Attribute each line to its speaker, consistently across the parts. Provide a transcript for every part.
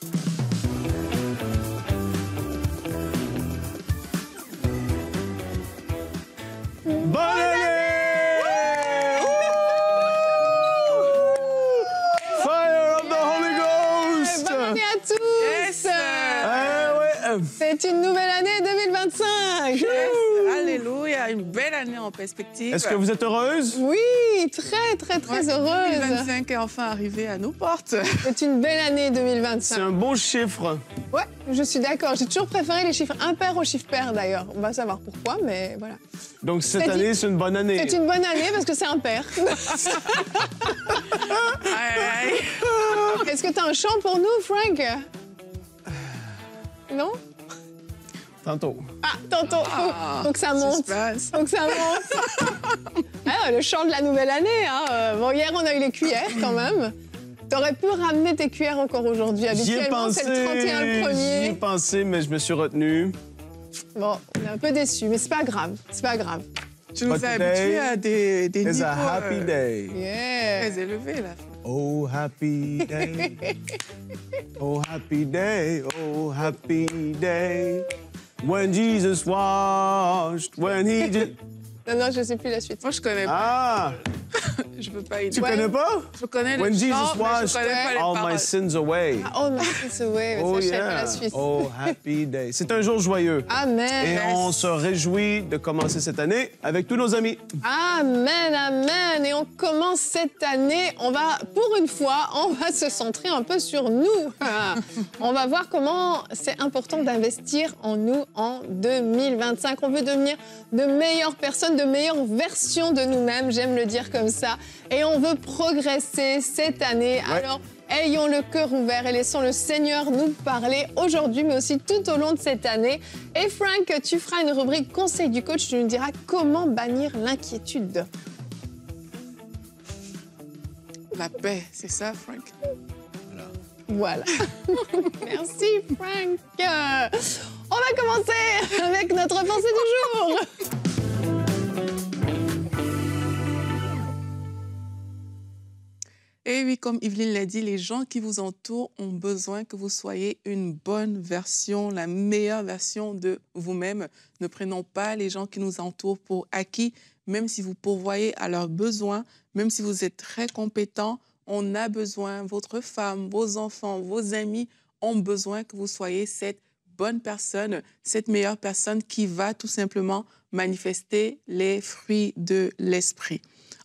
Speaker 1: Bonne année! Fire of the Holy Ghost!
Speaker 2: Bonne année à tous! C'est une nouvelle année 2025!
Speaker 3: Yes. Alléluia, une belle année en perspective.
Speaker 1: Est-ce que vous êtes heureuse?
Speaker 2: Oui, très heureuse.
Speaker 3: 2025 est enfin arrivé à nos portes.
Speaker 2: C'est une belle année 2025.
Speaker 1: C'est un bon chiffre.
Speaker 2: Ouais, je suis d'accord. J'ai toujours préféré les chiffres impairs aux chiffres pairs, d'ailleurs. On va savoir pourquoi, mais voilà.
Speaker 1: Donc cette année, c'est une bonne année.
Speaker 2: C'est une bonne année parce que c'est impair. Est-ce que tu as un chant pour nous, Frank? Non?
Speaker 1: Tantôt.
Speaker 2: Ah, tantôt. Faut que ça monte. Faut que ça monte. Ah, le chant de la nouvelle année. Hein. Bon, hier, on a eu les cuillères quand même. T'aurais pu ramener tes cuillères encore aujourd'hui. Habituellement, c'est le 31 le
Speaker 1: J'y ai
Speaker 2: 1er.
Speaker 1: pensé, mais je me suis retenu.
Speaker 2: Bon, on est un peu déçus, mais c'est pas grave. C'est pas grave.
Speaker 3: Tu nous as habitués à des
Speaker 1: It's
Speaker 3: niveaux
Speaker 1: a happy day.
Speaker 2: Yeah.
Speaker 3: très élevés, là.
Speaker 1: Oh, happy day. Oh, happy day. Oh, happy day. When Jesus washed, when he did...
Speaker 2: Non, je sais plus la suite.
Speaker 3: Moi, je connais pas.
Speaker 1: Ah!
Speaker 3: Je peux pas y
Speaker 1: Tu
Speaker 3: dire.
Speaker 1: connais pas?
Speaker 3: Je connais
Speaker 1: When
Speaker 3: le
Speaker 1: Jesus
Speaker 3: chant, mais je
Speaker 1: washed
Speaker 3: connais pas les
Speaker 1: all
Speaker 3: paroles.
Speaker 1: my sins away.
Speaker 2: Oh, merci, ouais,
Speaker 1: Oh,
Speaker 2: ça, je savais pas
Speaker 1: yeah.
Speaker 2: la suite.
Speaker 1: Oh, happy day. C'est un jour joyeux.
Speaker 2: Amen.
Speaker 1: Et on se réjouit de commencer cette année avec tous nos amis.
Speaker 2: Amen, amen. Et on commence cette année, pour une fois, on va se centrer un peu sur nous. On va voir comment c'est important d'investir en nous en 2025. On veut devenir de meilleures personnes, de meilleures versions de nous-mêmes, j'aime le dire comme ça. Et on veut progresser cette année.
Speaker 1: Ouais.
Speaker 2: Alors, ayons le cœur ouvert et laissons le Seigneur nous parler aujourd'hui, mais aussi tout au long de cette année. Et Frank, tu feras une rubrique Conseil du coach. Tu nous diras comment bannir l'inquiétude.
Speaker 3: La paix, c'est ça, Frank?
Speaker 2: Voilà. Merci, Frank. On va commencer avec notre pensée du jour.
Speaker 3: Et oui, comme Yveline l'a dit, les gens qui vous entourent ont besoin que vous soyez une bonne version, la meilleure version de vous-même. Ne prenons pas les gens qui nous entourent pour acquis, même si vous pourvoyez à leurs besoins, même si vous êtes très compétent, on a besoin, votre femme, vos enfants, vos amis ont besoin que vous soyez cette bonne personne, cette meilleure personne qui va tout simplement manifester les fruits de l'esprit.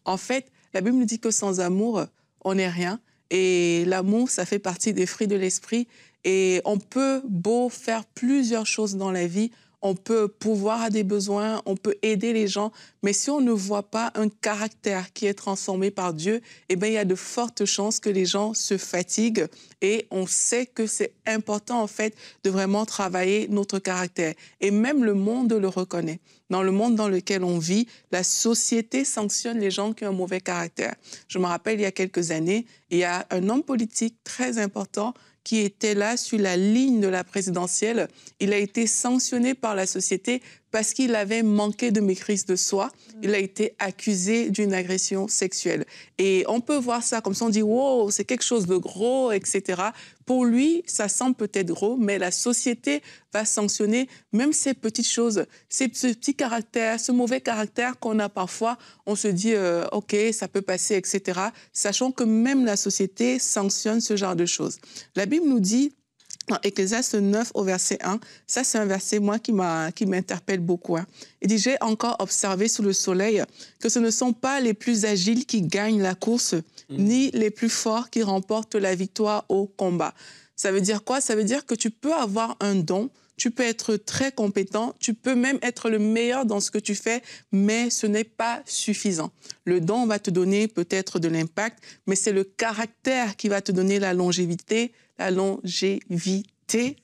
Speaker 3: En fait, la Bible nous dit que sans amour, on n'est rien. Et l'amour, ça fait partie des fruits de l'esprit. Et on peut beau faire plusieurs choses dans la vie, on peut pourvoir à des besoins, on peut aider les gens, mais si on ne voit pas un caractère qui est transformé par Dieu, eh bien, il y a de fortes chances que les gens se fatiguent et on sait que c'est important, en fait, de vraiment travailler notre caractère. Et même le monde le reconnaît. Dans le monde dans lequel on vit, la société sanctionne les gens qui ont un mauvais caractère. Je me rappelle, il y a quelques années, il y a un homme politique très important qui était là sur la ligne de la présidentielle. Il a été sanctionné par la société parce qu'il avait manqué de maîtrise de soi. Il a été accusé d'une agression sexuelle. Et on peut voir ça comme ça, on dit « wow, c'est quelque chose de gros, etc. » Pour lui, ça semble peut-être gros, mais la société va sanctionner même ces petites choses, ce petit caractère, ce mauvais caractère qu'on a parfois. On se dit « OK, ça peut passer, etc. » Sachant que même la société sanctionne ce genre de choses. La Bible nous dit, dans Ecclésiaste 9 au verset 1, ça c'est un verset, moi, qui m'interpelle beaucoup. Hein. Il dit « J'ai encore observé sous le soleil que ce ne sont pas les plus agiles qui gagnent la course, ni les plus forts qui remportent la victoire au combat. » Ça veut dire quoi? Ça veut dire que tu peux avoir un don, tu peux être très compétent, tu peux même être le meilleur dans ce que tu fais, mais ce n'est pas suffisant. Le don va te donner peut-être de l'impact, mais c'est le caractère qui va te donner la longévité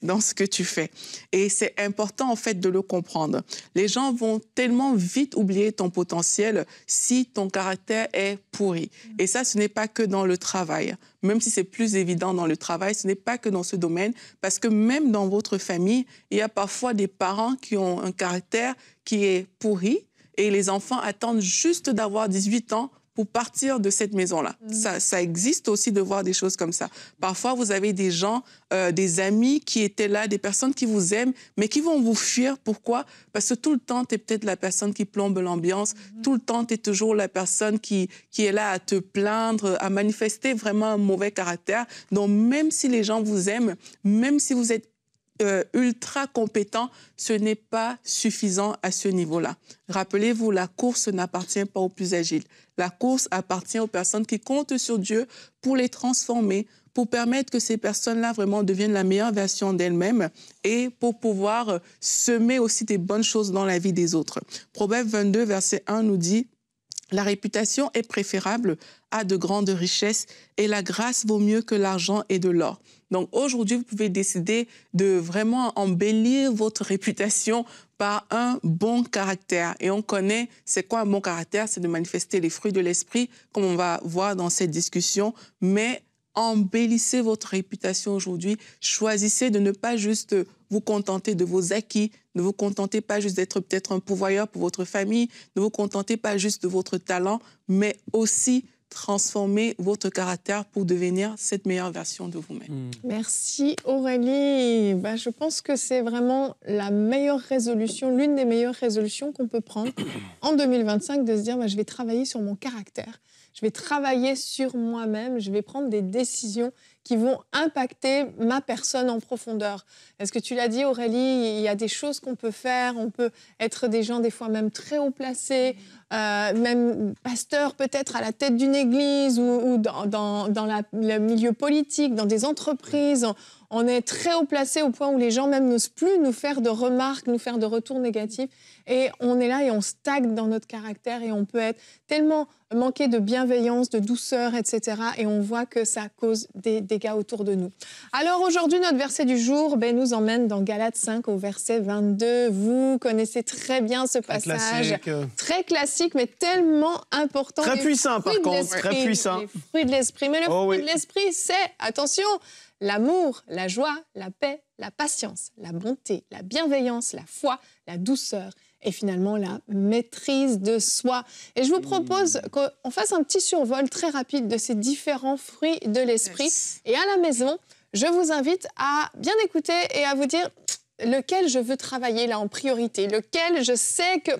Speaker 3: dans ce que tu fais. Et c'est important, en fait, de le comprendre. Les gens vont tellement vite oublier ton potentiel si ton caractère est pourri. Et ça, ce n'est pas que dans le travail. Même si c'est plus évident dans le travail, ce n'est pas que dans ce domaine, parce que même dans votre famille, il y a parfois des parents qui ont un caractère qui est pourri et les enfants attendent juste d'avoir 18 ans pour partir de cette maison-là. Ça existe aussi de voir des choses comme ça. Parfois, vous avez des gens, des amis qui étaient là, des personnes qui vous aiment, mais qui vont vous fuir. Pourquoi? Parce que tout le temps, tu es peut-être la personne qui plombe l'ambiance. Tout le temps, tu es toujours la personne qui est là à te plaindre, à manifester vraiment un mauvais caractère. Donc, même si les gens vous aiment, même si vous êtes ultra compétent, ce n'est pas suffisant à ce niveau-là. Rappelez-vous, la course n'appartient pas aux plus agiles. La course appartient aux personnes qui comptent sur Dieu pour les transformer, pour permettre que ces personnes-là vraiment deviennent la meilleure version d'elles-mêmes et pour pouvoir semer aussi des bonnes choses dans la vie des autres. Proverbe 22, verset 1 nous dit « La réputation est préférable à de grandes richesses et la grâce vaut mieux que l'argent et de l'or. » Donc aujourd'hui, vous pouvez décider de vraiment embellir votre réputation par un bon caractère. Et on connaît, c'est quoi un bon caractère? C'est de manifester les fruits de l'esprit, comme on va voir dans cette discussion. Mais embellissez votre réputation aujourd'hui. Choisissez de ne pas juste vous contenter de vos acquis, ne vous contentez pas juste d'être peut-être un pourvoyeur pour votre famille, ne vous contentez pas juste de votre talent, mais aussi transformer votre caractère pour devenir cette meilleure version de vous-même.
Speaker 2: Merci Aurélie. Je pense que c'est vraiment la meilleure résolution, l'une des meilleures résolutions qu'on peut prendre en 2025, de se dire je vais travailler sur mon caractère, je vais travailler sur moi-même, je vais prendre des décisions qui vont impacter ma personne en profondeur. Est-ce que tu l'as dit, Aurélie, il y a des choses qu'on peut faire, on peut être des gens des fois même très haut placés, même pasteur peut-être à la tête d'une église ou dans le milieu politique, dans des entreprises. On est très haut placé au point où les gens même n'osent plus nous faire de remarques, nous faire de retours négatifs. Et on est là et on stagne dans notre caractère et on peut être tellement manqué de bienveillance, de douceur, etc. Et on voit que ça cause des dégâts autour de nous. Alors aujourd'hui, notre verset du jour nous emmène dans Galates 5 au verset 22. Vous connaissez très bien ce passage. Très classique, mais tellement important.
Speaker 1: Très puissant par contre, très puissant.
Speaker 2: Les fruits de l'esprit. Mais le fruit de l'esprit, c'est, attention, l'amour, la joie, la paix, la patience, la bonté, la bienveillance, la foi, la douceur et finalement la maîtrise de soi. Et je vous propose qu'on fasse un petit survol très rapide de ces différents fruits de l'esprit. Yes. Et à la maison, je vous invite à bien écouter et à vous dire lequel je veux travailler là en priorité, lequel je sais que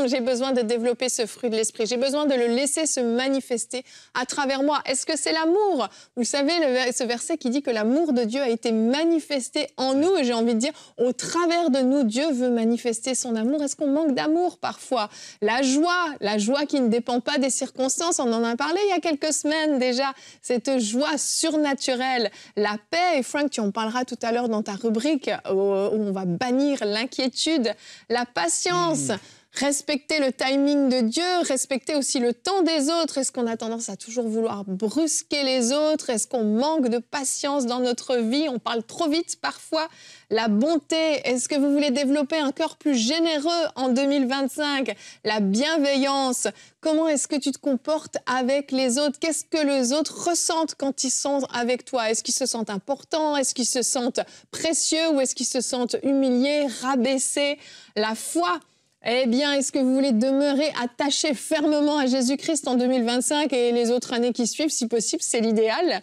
Speaker 2: j'ai besoin de développer ce fruit de l'esprit, j'ai besoin de le laisser se manifester à travers moi. Est-ce que c'est l'amour? Vous savez, ce verset qui dit que l'amour de Dieu a été manifesté en nous, et j'ai envie de dire, au travers de nous, Dieu veut manifester son amour. Est-ce qu'on manque d'amour parfois? La joie qui ne dépend pas des circonstances, on en a parlé il y a quelques semaines déjà, cette joie surnaturelle. La paix, et Frank, tu en parleras tout à l'heure dans ta rubrique, où on va bannir l'inquiétude, la patience, respecter le timing de Dieu, respecter aussi le temps des autres. Est-ce qu'on a tendance à toujours vouloir brusquer les autres? Est-ce qu'on manque de patience dans notre vie? On parle trop vite parfois. La bonté, est-ce que vous voulez développer un cœur plus généreux en 2025? La bienveillance, comment est-ce que tu te comportes avec les autres? Qu'est-ce que les autres ressentent quand ils sont avec toi? Est-ce qu'ils se sentent importants? Est-ce qu'ils se sentent précieux? Ou est-ce qu'ils se sentent humiliés, rabaissés? La foi, eh bien, est-ce que vous voulez demeurer attaché fermement à Jésus-Christ en 2025 et les autres années qui suivent, si possible, c'est l'idéal?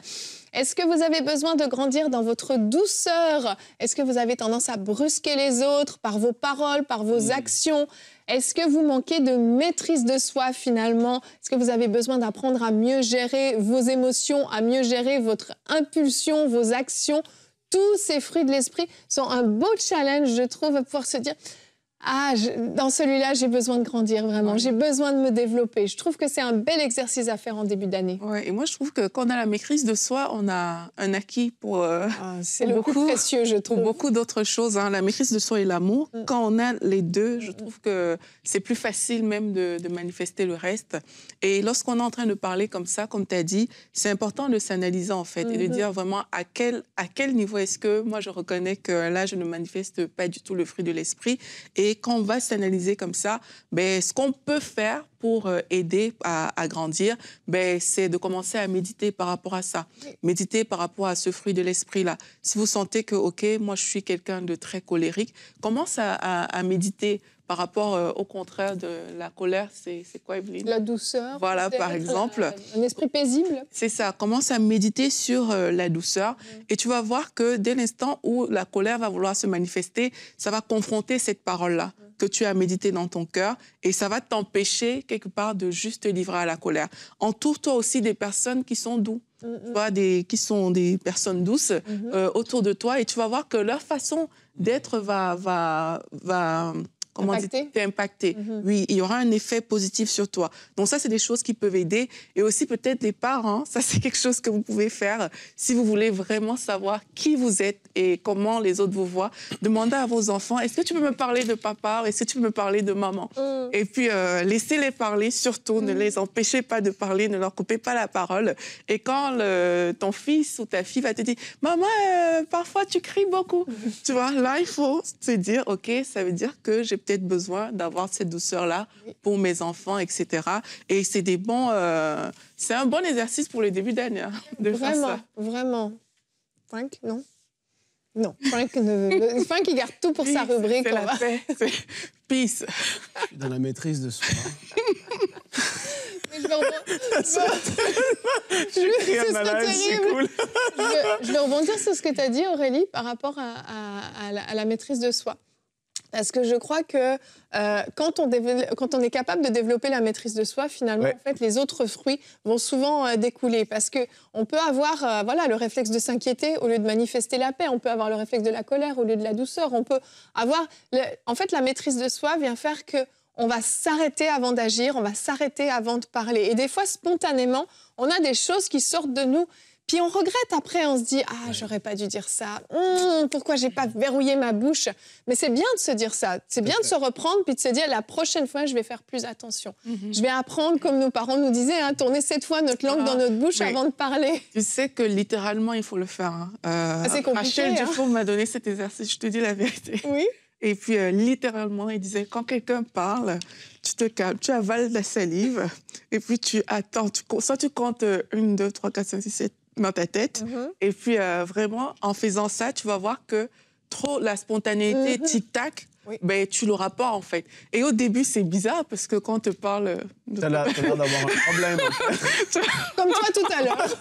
Speaker 2: Est-ce que vous avez besoin de grandir dans votre douceur? Est-ce que vous avez tendance à brusquer les autres par vos paroles, par vos actions? Est-ce que vous manquez de maîtrise de soi finalement? Est-ce que vous avez besoin d'apprendre à mieux gérer vos émotions, à mieux gérer votre impulsion, vos actions? Tous ces fruits de l'esprit sont un beau challenge, je trouve, à pouvoir se dire... dans celui-là, j'ai besoin de grandir, vraiment. Ouais. J'ai besoin de me développer. Je trouve que c'est un bel exercice à faire en début d'année.
Speaker 3: Ouais, et moi, je trouve que quand on a la maîtrise de soi, on a un acquis pour
Speaker 2: c'est le plus précieux, je trouve.
Speaker 3: Pour beaucoup d'autres choses. Hein. La maîtrise de soi et l'amour, quand on a les deux, je trouve que c'est plus facile même de manifester le reste. Et lorsqu'on est en train de parler comme ça, comme tu as dit, c'est important de s'analyser, en fait, et de dire vraiment à quel niveau est-ce que moi, je reconnais que là, je ne manifeste pas du tout le fruit de l'esprit. Et quand on va s'analyser comme ça, ce qu'on peut faire pour aider à grandir, ben, c'est de commencer à méditer par rapport à ça. Méditer par rapport à ce fruit de l'esprit-là. Si vous sentez que, OK, moi, je suis quelqu'un de très colérique, commence à méditer par rapport au contraire de la colère. C'est quoi, Evelyne?
Speaker 2: La douceur.
Speaker 3: Voilà, par exemple.
Speaker 2: Un esprit paisible.
Speaker 3: C'est ça. Commence à méditer sur la douceur et tu vas voir que dès l'instant où la colère va vouloir se manifester, ça va confronter cette parole-là que tu as médité dans ton cœur et ça va t'empêcher quelque part de juste te livrer à la colère. Entoure-toi aussi des personnes qui sont douces. Tu vois, qui sont des personnes douces autour de toi et tu vas voir que leur façon d'être va comment t'impacter. Oui, il y aura un effet positif sur toi. Donc ça, c'est des choses qui peuvent aider. Et aussi peut-être les parents, ça c'est quelque chose que vous pouvez faire si vous voulez vraiment savoir qui vous êtes et comment les autres vous voient. Demandez à vos enfants, est-ce que tu peux me parler de papa ou est-ce que tu peux me parler de maman? Et puis laissez-les parler, surtout, ne les empêchez pas de parler, ne leur coupez pas la parole. Et quand ton fils ou ta fille va te dire, maman, parfois tu cries beaucoup, tu vois, là il faut se dire, ok, ça veut dire que j'ai peut-être besoin d'avoir cette douceur-là pour mes enfants, etc. Et c'est c'est un bon exercice pour le début d'année, hein, de faire ça.
Speaker 2: Vraiment. Frank, non? Non, Frank, Frank, il garde tout pour sa rubrique.
Speaker 3: C'est la paix, c'est peace.
Speaker 1: Je suis dans la maîtrise de soi.
Speaker 2: Mais je vais rebondir sur ce que tu as dit, Aurélie, par rapport à la maîtrise de soi. Parce que je crois que quand on est capable de développer la maîtrise de soi, finalement, en fait, les autres fruits vont souvent découler. Parce qu'on peut avoir le réflexe de s'inquiéter au lieu de manifester la paix. On peut avoir le réflexe de la colère au lieu de la douceur. On peut avoir... En fait, la maîtrise de soi vient faire qu'on va s'arrêter avant d'agir, on va s'arrêter avant de parler. Et des fois, spontanément, on a des choses qui sortent de nous. Puis on regrette après, on se dit « Ah, j'aurais pas dû dire ça. Pourquoi j'ai pas verrouillé ma bouche ?» Mais c'est bien de se dire ça. C'est bien de se reprendre puis de se dire « La prochaine fois, je vais faire plus attention. Je vais apprendre, comme nos parents nous disaient, tourner 7 fois notre langue dans notre bouche avant de parler. »
Speaker 3: Tu sais que littéralement, il faut le faire. Hein.
Speaker 2: C'est compliqué.
Speaker 3: Rachel Dufour m'a donné cet exercice, je te dis la vérité.
Speaker 2: Oui.
Speaker 3: Et puis, littéralement, il disait, quand quelqu'un parle, tu te calmes, tu avales la salive, et puis tu attends. Soit tu comptes 1, 2, 3, 4, 5, 6, 7 dans ta tête. Et puis, vraiment, en faisant ça, tu vas voir que trop la spontanéité, tic-tac, ben, tu l'auras pas, en fait. Et au début, c'est bizarre, parce que quand on te parle...
Speaker 1: T'as l'air d'avoir un problème, en fait.
Speaker 2: Comme toi, tout à l'heure.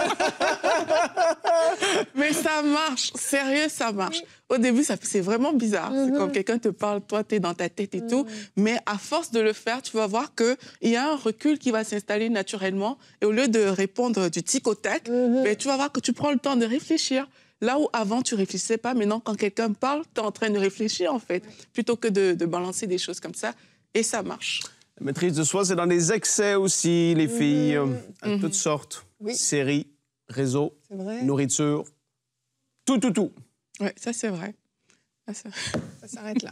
Speaker 3: Mais ça marche. Sérieux, ça marche. Au début, c'est vraiment bizarre. C'est comme quelqu'un te parle, toi, t'es dans ta tête et tout. Mais à force de le faire, tu vas voir qu'il y a un recul qui va s'installer naturellement. Et au lieu de répondre du tic au tac, ben, tu vas voir que tu prends le temps de réfléchir. Là où avant, tu ne réfléchissais pas, maintenant, quand quelqu'un parle, tu es en train de réfléchir, en fait, plutôt que de balancer des choses comme ça. Et ça marche.
Speaker 1: La maîtrise de soi, c'est dans les excès aussi, les filles, à toutes sortes. Séries, réseaux, nourriture, tout.
Speaker 3: Oui, ça, c'est vrai.
Speaker 2: Ça s'arrête là.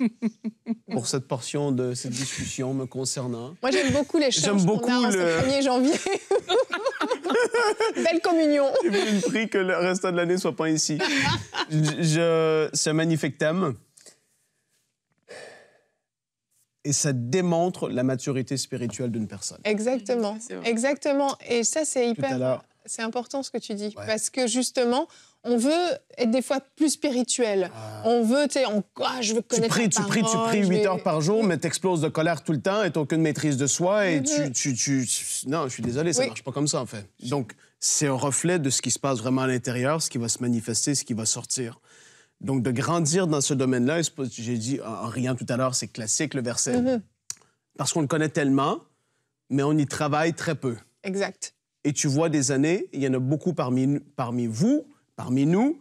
Speaker 1: Pour cette portion de cette discussion me concernant.
Speaker 2: Moi, j'aime beaucoup les chances qu'on a en ce 1er janvier. Belle communion.
Speaker 1: J'ai bien pris que le reste de l'année ne soit pas ici. C'est un magnifique thème. Et ça démontre la maturité spirituelle d'une personne.
Speaker 2: Exactement. Exactement. Et ça, c'est hyper... C'est important ce que tu dis. Parce que justement, on veut être des fois plus spirituel. On veut, tu sais, je veux connaître la parole.
Speaker 1: Tu pries 8 heures par jour, mais t'exploses de colère tout le temps et t'as aucune maîtrise de soi et Non, je suis désolé, ça marche pas comme ça, en fait. Donc, c'est un reflet de ce qui se passe vraiment à l'intérieur, ce qui va se manifester, ce qui va sortir. Donc, de grandir dans ce domaine-là, j'ai dit en riant tout à l'heure, c'est classique, le verset. Parce qu'on le connaît tellement, mais on y travaille très peu.
Speaker 2: Exact.
Speaker 1: Et tu vois des années, il y en a beaucoup parmi vous, parmi nous,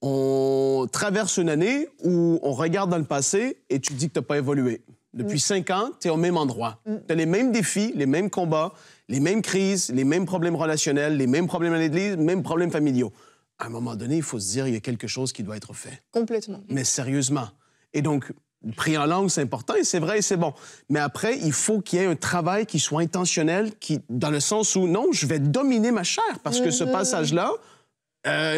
Speaker 1: on traverse une année où on regarde dans le passé et tu dis que tu n'as pas évolué. Depuis 5 ans, tu es au même endroit. Tu as les mêmes défis, les mêmes combats, les mêmes crises, les mêmes problèmes relationnels, les mêmes problèmes à l'église, les mêmes problèmes familiaux. À un moment donné, il faut se dire qu'il y a quelque chose qui doit être fait.
Speaker 2: Complètement.
Speaker 1: Mais sérieusement. Et donc, prier en langue, c'est important et c'est vrai et c'est bon. Mais après, il faut qu'il y ait un travail qui soit intentionnel, dans le sens où, non, je vais dominer ma chair parce que ce passage-là,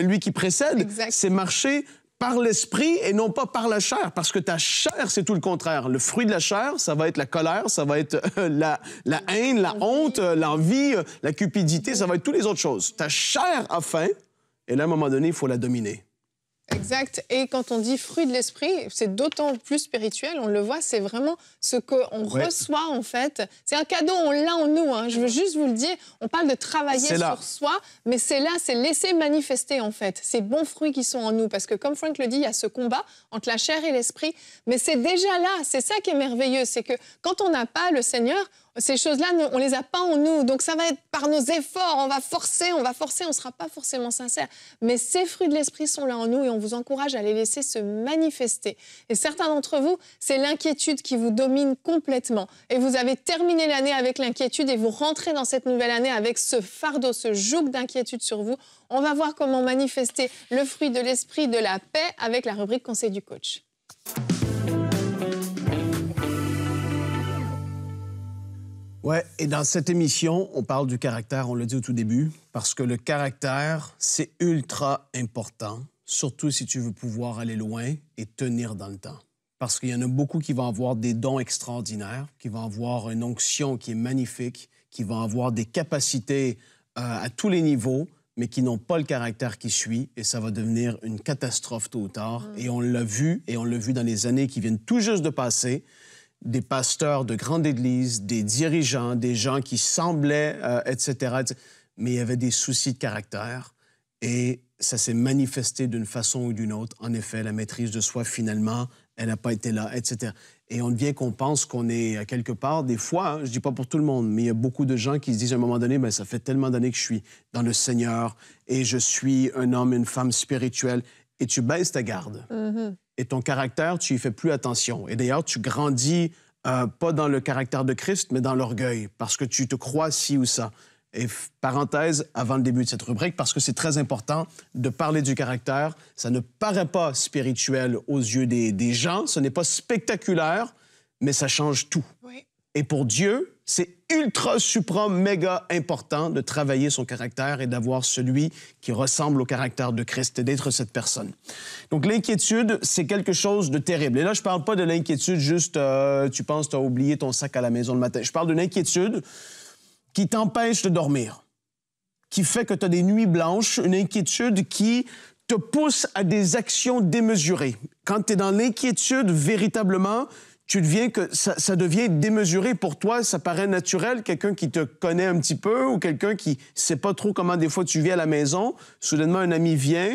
Speaker 1: lui qui précède, c'est marcher par l'esprit et non pas par la chair, parce que ta chair, c'est tout le contraire. Le fruit de la chair, ça va être la colère, ça va être la haine, la honte, l'envie, la cupidité, ça va être toutes les autres choses. Ta chair a faim, et là, à un moment donné, il faut la dominer.
Speaker 2: Exact. Et quand on dit fruit de l'esprit, c'est d'autant plus spirituel. On le voit, c'est vraiment ce qu'on reçoit, en fait. C'est un cadeau, on l'a en nous. Hein. Je veux juste vous le dire. On parle de travailler sur soi, mais c'est là, c'est laisser manifester, en fait, ces bons fruits qui sont en nous. Parce que, comme Frank le dit, il y a ce combat entre la chair et l'esprit. Mais c'est déjà là. C'est ça qui est merveilleux. C'est que quand on n'a pas le Seigneur, ces choses-là, on ne les a pas en nous. Donc, ça va être par nos efforts. On va forcer, on ne sera pas forcément sincère. Mais ces fruits de l'esprit sont là en nous et on vous encourage à les laisser se manifester. Et certains d'entre vous, c'est l'inquiétude qui vous domine complètement. Et vous avez terminé l'année avec l'inquiétude et vous rentrez dans cette nouvelle année avec ce fardeau, ce joug d'inquiétude sur vous. On va voir comment manifester le fruit de l'esprit, de la paix avec la rubrique Conseil du coach.
Speaker 1: Ouais, et dans cette émission, on parle du caractère, on l'a dit au tout début, parce que le caractère, c'est ultra important, surtout si tu veux pouvoir aller loin et tenir dans le temps. Parce qu'il y en a beaucoup qui vont avoir des dons extraordinaires, qui vont avoir une onction qui est magnifique, qui vont avoir des capacités à tous les niveaux, mais qui n'ont pas le caractère qui suit, et ça va devenir une catastrophe tôt ou tard. Et on l'a vu dans les années qui viennent tout juste de passer, des pasteurs de grandes églises, des dirigeants, des gens qui semblaient, etc., mais il y avait des soucis de caractère et ça s'est manifesté d'une façon ou d'une autre. En effet, la maîtrise de soi, finalement, elle n'a pas été là, etc. Et on devient qu'on pense qu'on est quelque part, des fois, hein, je ne dis pas pour tout le monde, mais il y a beaucoup de gens qui se disent à un moment donné, bien, ça fait tellement d'années que je suis dans le Seigneur et je suis un homme, une femme spirituelle, et tu baisses ta garde. Et ton caractère, tu y fais plus attention. Et d'ailleurs, tu grandis pas dans le caractère de Christ, mais dans l'orgueil, parce que tu te crois ci ou ça. Et parenthèse, avant le début de cette rubrique, parce que c'est très important de parler du caractère. Ça ne paraît pas spirituel aux yeux des gens, ce n'est pas spectaculaire, mais ça change tout. Oui. Et pour Dieu, c'est ultra, supra, méga important de travailler son caractère et d'avoir celui qui ressemble au caractère de Christ et d'être cette personne. Donc, l'inquiétude, c'est quelque chose de terrible. Et là, je ne parle pas de l'inquiétude juste, tu penses que tu as oublié ton sac à la maison le matin. Je parle d'une inquiétude qui t'empêche de dormir, qui fait que tu as des nuits blanches, une inquiétude qui te pousse à des actions démesurées. Quand tu es dans l'inquiétude, véritablement, tu deviens que ça devient démesuré pour toi, ça paraît naturel. Quelqu'un qui te connaît un petit peu ou quelqu'un qui ne sait pas trop comment des fois tu vis à la maison, soudainement un ami vient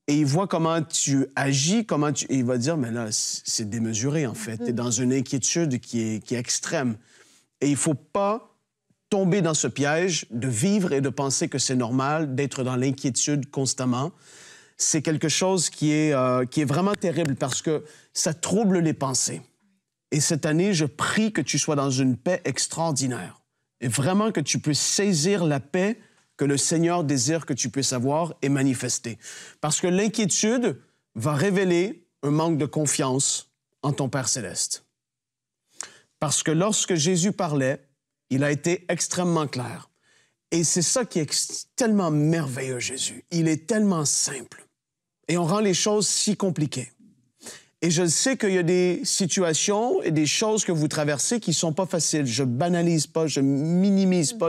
Speaker 1: et il voit comment tu agis, et il va dire, mais là, c'est démesuré en fait. Tu es dans une inquiétude qui est extrême. Et il ne faut pas tomber dans ce piège de vivre et de penser que c'est normal d'être dans l'inquiétude constamment. C'est quelque chose qui est vraiment terrible parce que ça trouble les pensées. Et cette année, je prie que tu sois dans une paix extraordinaire et vraiment que tu puisses saisir la paix que le Seigneur désire que tu puisses avoir et manifester. Parce que l'inquiétude va révéler un manque de confiance en ton Père céleste. Parce que lorsque Jésus parlait, il a été extrêmement clair. Et c'est ça qui est tellement merveilleux, Jésus. Il est tellement simple. Et on rend les choses si compliquées. Et je sais qu'il y a des situations et des choses que vous traversez qui ne sont pas faciles. Je banalise pas, je minimise pas,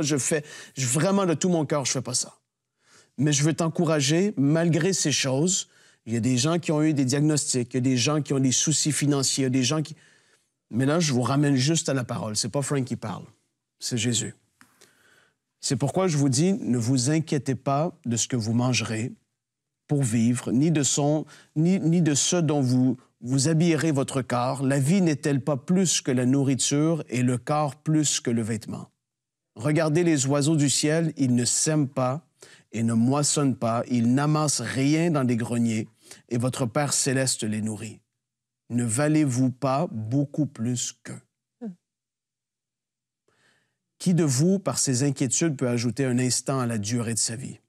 Speaker 1: vraiment de tout mon cœur, je fais pas ça. Mais je veux t'encourager, malgré ces choses. Il y a des gens qui ont eu des diagnostics, il y a des gens qui ont des soucis financiers, il y a des gens qui... Mais là, je vous ramène juste à la parole. C'est pas Frank qui parle, c'est Jésus. C'est pourquoi je vous dis, ne vous inquiétez pas de ce que vous mangerez pour vivre, ni de ce dont vous habillerez votre corps. La vie n'est-elle pas plus que la nourriture et le corps plus que le vêtement? Regardez les oiseaux du ciel, ils ne sèment pas et ne moissonnent pas, ils n'amassent rien dans des greniers et votre Père céleste les nourrit. Ne valez-vous pas beaucoup plus qu'eux? Qui de vous, par ses inquiétudes, peut ajouter un instant à la durée de sa vie?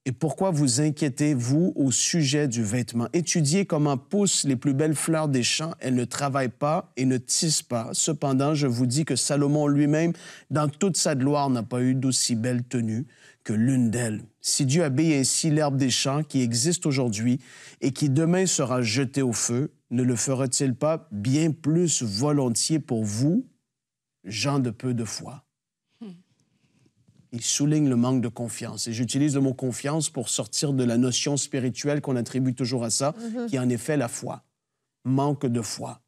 Speaker 1: Et pourquoi vous inquiétez-vous au sujet du vêtement? Étudiez comment poussent les plus belles fleurs des champs. Elles ne travaillent pas et ne tissent pas. Cependant, je vous dis que Salomon lui-même, dans toute sa gloire, n'a pas eu d'aussi belle tenue. que l'une d'elles. Si Dieu habille ainsi l'herbe des champs qui existe aujourd'hui et qui demain sera jetée au feu, ne le fera-t-il pas bien plus volontiers pour vous, gens de peu de foi? Il souligne le manque de confiance. Et j'utilise le mot confiance pour sortir de la notion spirituelle qu'on attribue toujours à ça, qui est en effet la foi. Manque de foi.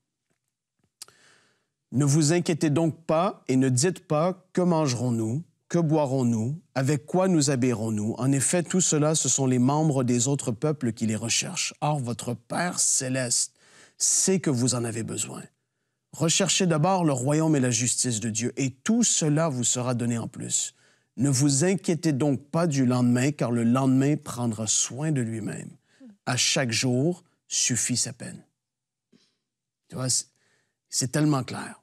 Speaker 1: Ne vous inquiétez donc pas et ne dites pas « Que mangerons-nous? Que boirons-nous? Avec quoi nous habillerons-nous? » En effet, tout cela, ce sont les membres des autres peuples qui les recherchent. Or, votre Père céleste sait que vous en avez besoin. Recherchez d'abord le royaume et la justice de Dieu, et tout cela vous sera donné en plus. Ne vous inquiétez donc pas du lendemain, car le lendemain prendra soin de lui-même. À chaque jour suffit sa peine. Tu vois, c'est tellement clair.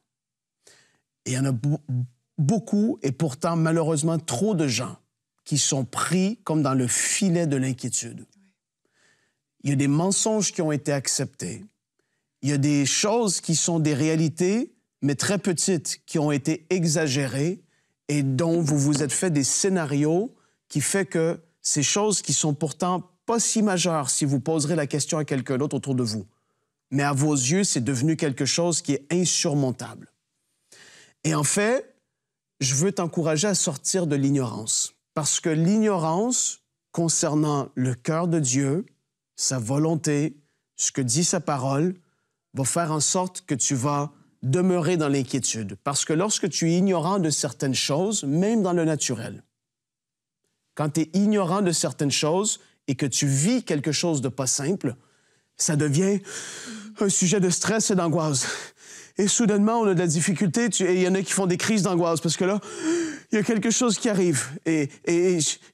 Speaker 1: Et il y en a beaucoup, et pourtant, malheureusement, trop de gens qui sont pris comme dans le filet de l'inquiétude. Il y a des mensonges qui ont été acceptés. Il y a des choses qui sont des réalités, mais très petites, qui ont été exagérées et dont vous vous êtes fait des scénarios qui fait que ces choses qui sont pourtant pas si majeures si vous poserez la question à quelqu'un d'autre autour de vous. Mais à vos yeux, c'est devenu quelque chose qui est insurmontable. Et en fait, je veux t'encourager à sortir de l'ignorance. Parce que l'ignorance concernant le cœur de Dieu, sa volonté, ce que dit sa parole, va faire en sorte que tu vas demeurer dans l'inquiétude. Parce que lorsque tu es ignorant de certaines choses, même dans le naturel, quand tu es ignorant de certaines choses et que tu vis quelque chose de pas simple, ça devient un sujet de stress et d'angoisse. Et soudainement, on a de la difficulté, et il y en a qui font des crises d'angoisse, parce que là, il y a quelque chose qui arrive. Et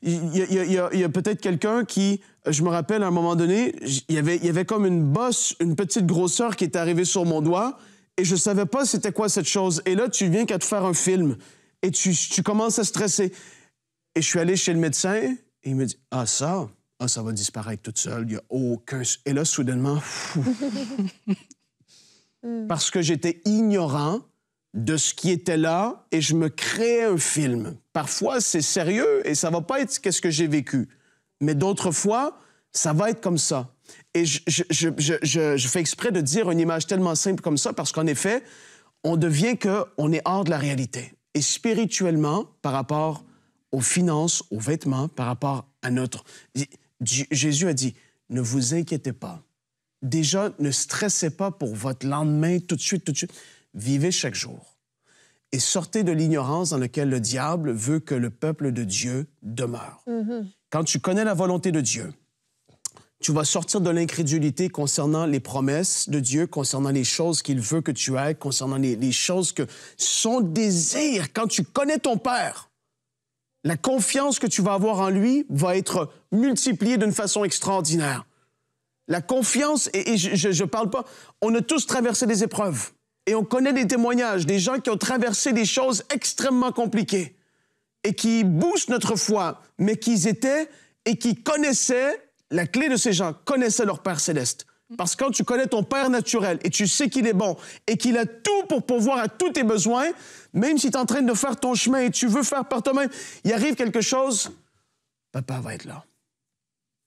Speaker 1: il y a peut-être quelqu'un qui, je me rappelle, à un moment donné, il y avait comme une bosse, une petite grosseur qui était arrivée sur mon doigt, et je savais pas c'était quoi cette chose. Et là, tu viens qu'à te faire un film, et tu commences à stresser. Et je suis allé chez le médecin, et il me dit, ça va disparaître toute seule, il n'y a aucun... Et là, soudainement... Parce que j'étais ignorant de ce qui était là et je me créais un film. Parfois, c'est sérieux et ça va pas être qu'est-ce que j'ai vécu. Mais d'autres fois, ça va être comme ça. Et je fais exprès de dire une image tellement simple comme ça parce qu'en effet, on devient qu'on est hors de la réalité. Et spirituellement, par rapport aux finances, aux vêtements, par rapport à notre... Jésus a dit, ne vous inquiétez pas. Déjà, ne stressez pas pour votre lendemain tout de suite. Vivez chaque jour. Et sortez de l'ignorance dans laquelle le diable veut que le peuple de Dieu demeure. Quand tu connais la volonté de Dieu, tu vas sortir de l'incrédulité concernant les promesses de Dieu, concernant les choses qu'il veut que tu aies, concernant les choses que son désir. Quand tu connais ton Père, la confiance que tu vas avoir en lui va être multipliée d'une façon extraordinaire. La confiance, et je parle pas, on a tous traversé des épreuves. Et on connaît des témoignages, des gens qui ont traversé des choses extrêmement compliquées et qui boostent notre foi, mais qui étaient et qui connaissaient, la clé de ces gens, connaissaient leur Père céleste. Parce que quand tu connais ton Père naturel et tu sais qu'il est bon et qu'il a tout pour pourvoir à tous tes besoins, même si tu es en train de faire ton chemin et tu veux faire par toi-même, il arrive quelque chose, papa va être là.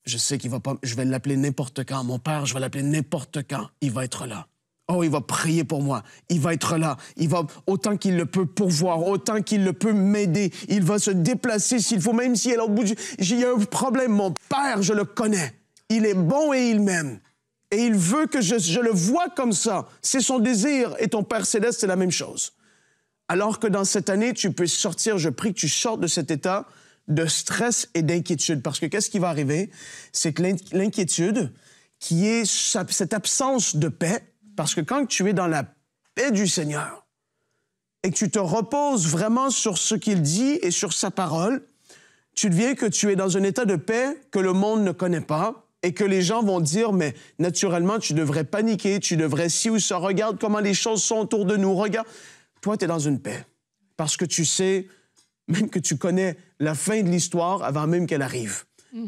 Speaker 1: Je sais qu'il va pas... Je vais l'appeler n'importe quand. Mon père, je vais l'appeler n'importe quand. Il va être là. Oh, il va prier pour moi. Il va être là. Il va, autant qu'il le peut, pourvoir. Autant qu'il le peut, m'aider. Il va se déplacer s'il faut, même s'il est à l'autre bout du... Il y a un problème. Mon père, je le connais. Il est bon et il m'aime. Et il veut que je le vois comme ça. C'est son désir. Et ton Père céleste, c'est la même chose. Alors que dans cette année, tu peux sortir, je prie que tu sortes de cet état de stress et d'inquiétude. Parce que qu'est-ce qui va arriver? C'est que l'inquiétude, qui est cette absence de paix, parce que quand tu es dans la paix du Seigneur et que tu te reposes vraiment sur ce qu'il dit et sur sa parole, tu deviens que tu es dans un état de paix que le monde ne connaît pas et que les gens vont dire, mais naturellement, tu devrais paniquer, tu devrais ci ou ça, regarde comment les choses sont autour de nous, regarde. Toi, tu es dans une paix parce que tu sais... Même que tu connais la fin de l'histoire avant même qu'elle arrive.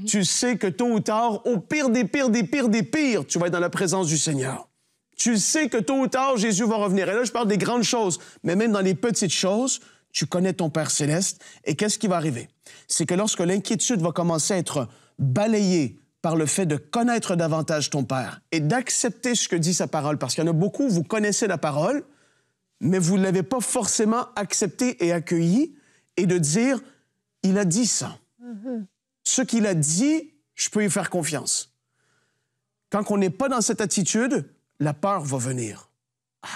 Speaker 1: Tu sais que tôt ou tard, au pire des pires, tu vas être dans la présence du Seigneur. Tu sais que tôt ou tard, Jésus va revenir. Et là, je parle des grandes choses, mais même dans les petites choses, tu connais ton Père céleste. Et qu'est-ce qui va arriver? C'est que lorsque l'inquiétude va commencer à être balayée par le fait de connaître davantage ton Père et d'accepter ce que dit sa parole, parce qu'il y en a beaucoup, vous connaissez la parole, mais vous ne l'avez pas forcément accepté et accueilli, et de dire, il a dit ça. Ce qu'il a dit, je peux y faire confiance. Quand on n'est pas dans cette attitude, la peur va venir. Ah,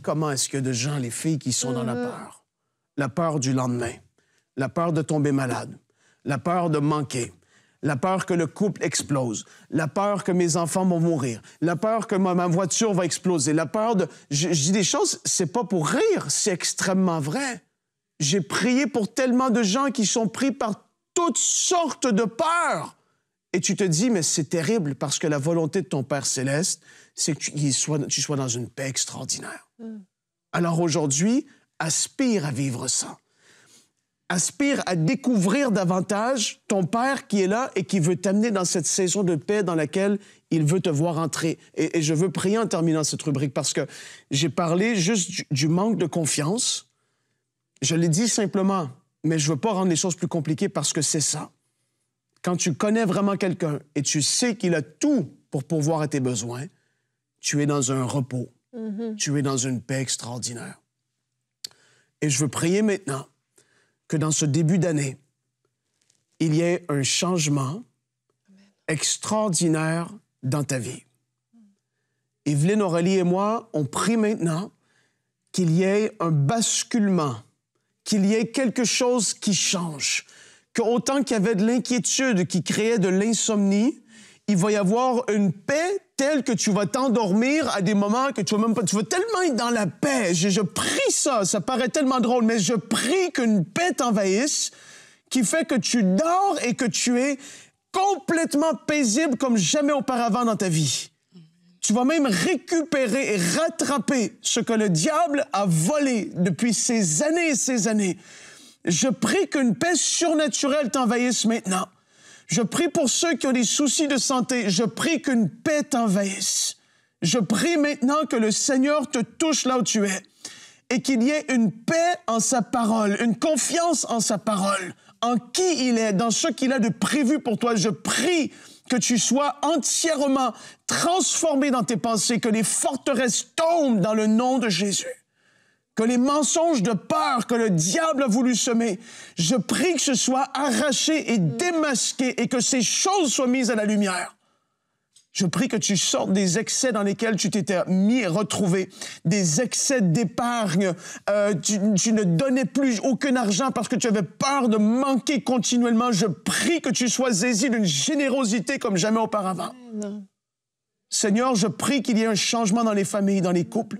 Speaker 1: comment est-ce qu'il y a de gens, les filles, qui sont dans la peur? La peur du lendemain, la peur de tomber malade, la peur de manquer, la peur que le couple explose, la peur que mes enfants vont mourir, la peur que ma voiture va exploser, la peur de... Je dis des choses, c'est pas pour rire, c'est extrêmement vrai. J'ai prié pour tellement de gens qui sont pris par toutes sortes de peurs. Et tu te dis, mais c'est terrible parce que la volonté de ton Père céleste, c'est que tu sois dans une paix extraordinaire. Alors aujourd'hui, aspire à vivre ça. Aspire à découvrir davantage ton Père qui est là et qui veut t'amener dans cette saison de paix dans laquelle il veut te voir entrer. Et je veux prier en terminant cette rubrique parce que j'ai parlé juste du manque de confiance. Je l'ai dit simplement, mais je ne veux pas rendre les choses plus compliquées parce que c'est ça. Quand tu connais vraiment quelqu'un et tu sais qu'il a tout pour pourvoir à tes besoins, tu es dans un repos. Tu es dans une paix extraordinaire. Et je veux prier maintenant que dans ce début d'année, il y ait un changement extraordinaire dans ta vie. Evelyne, Aurélie et moi, on prie maintenant qu'il y ait un basculement, qu'il y ait quelque chose qui change, qu'autant qu'il y avait de l'inquiétude qui créait de l'insomnie, il va y avoir une paix telle que tu vas t'endormir à des moments que tu vas même pas... Tu vas tellement être dans la paix. Je prie ça paraît tellement drôle, mais je prie qu'une paix t'envahisse qui fait que tu dors et que tu es complètement paisible comme jamais auparavant dans ta vie. Tu vas même récupérer et rattraper ce que le diable a volé depuis ces années et ces années. Je prie qu'une paix surnaturelle t'envahisse maintenant. Je prie pour ceux qui ont des soucis de santé. Je prie qu'une paix t'envahisse. Je prie maintenant que le Seigneur te touche là où tu es et qu'il y ait une paix en sa parole, une confiance en sa parole, en qui il est, dans ce qu'il a de prévu pour toi. Je prie que tu sois entièrement transformé dans tes pensées, que les forteresses tombent dans le nom de Jésus. Que les mensonges de peur que le diable a voulu semer, je prie que ce soit arraché et démasqué et que ces choses soient mises à la lumière. Je prie que tu sortes des excès dans lesquels tu t'étais mis et retrouvé, des excès d'épargne. Tu ne donnais plus aucun argent parce que tu avais peur de manquer continuellement. Je prie que tu sois saisi d'une générosité comme jamais auparavant. Seigneur, je prie qu'il y ait un changement dans les familles, dans les couples.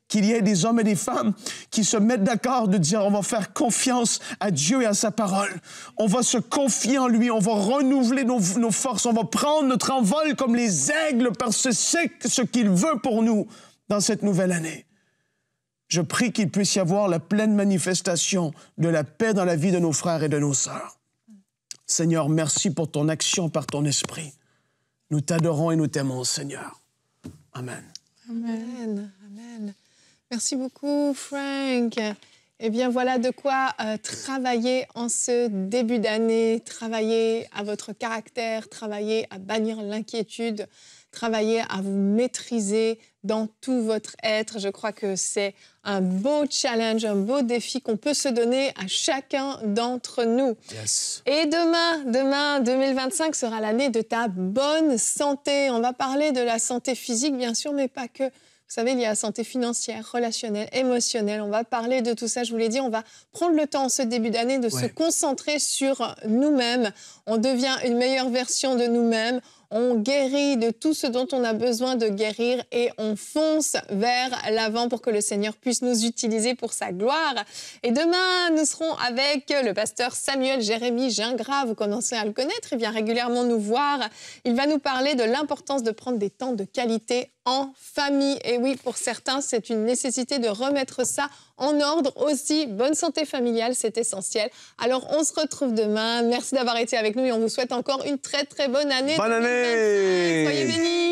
Speaker 1: Qu'il y ait des hommes et des femmes qui se mettent d'accord de dire on va faire confiance à Dieu et à sa parole. On va se confier en lui, on va renouveler nos forces, on va prendre notre envol comme les aigles parce que c'est ce qu'il veut pour nous dans cette nouvelle année. Je prie qu'il puisse y avoir la pleine manifestation de la paix dans la vie de nos frères et de nos sœurs. Seigneur, merci pour ton action par ton esprit. Nous t'adorons et nous t'aimons, Seigneur. Amen.
Speaker 2: Amen. Amen. Merci beaucoup, Frank. Eh bien, voilà de quoi travailler en ce début d'année, travailler à votre caractère, travailler à bannir l'inquiétude, travailler à vous maîtriser dans tout votre être. Je crois que c'est un beau challenge, un beau défi qu'on peut se donner à chacun d'entre nous.
Speaker 1: Yes.
Speaker 2: Et demain, 2025 sera l'année de ta bonne santé. On va parler de la santé physique, bien sûr, mais pas que. Vous savez, il y a la santé financière, relationnelle, émotionnelle. On va parler de tout ça, je vous l'ai dit. On va prendre le temps en ce début d'année de se concentrer sur nous-mêmes. On devient une meilleure version de nous-mêmes. On guérit de tout ce dont on a besoin de guérir et on fonce vers l'avant pour que le Seigneur puisse nous utiliser pour sa gloire. Et demain, nous serons avec le pasteur Samuel Jérémy Gingras. Vous commencez à le connaître, il vient régulièrement nous voir. Il va nous parler de l'importance de prendre des temps de qualité en famille. Et oui, pour certains, c'est une nécessité de remettre ça en ordre aussi. Bonne santé familiale, c'est essentiel. Alors, on se retrouve demain. Merci d'avoir été avec nous et on vous souhaite encore une très, très bonne année.
Speaker 1: Bonne année!
Speaker 2: Soyez bénis!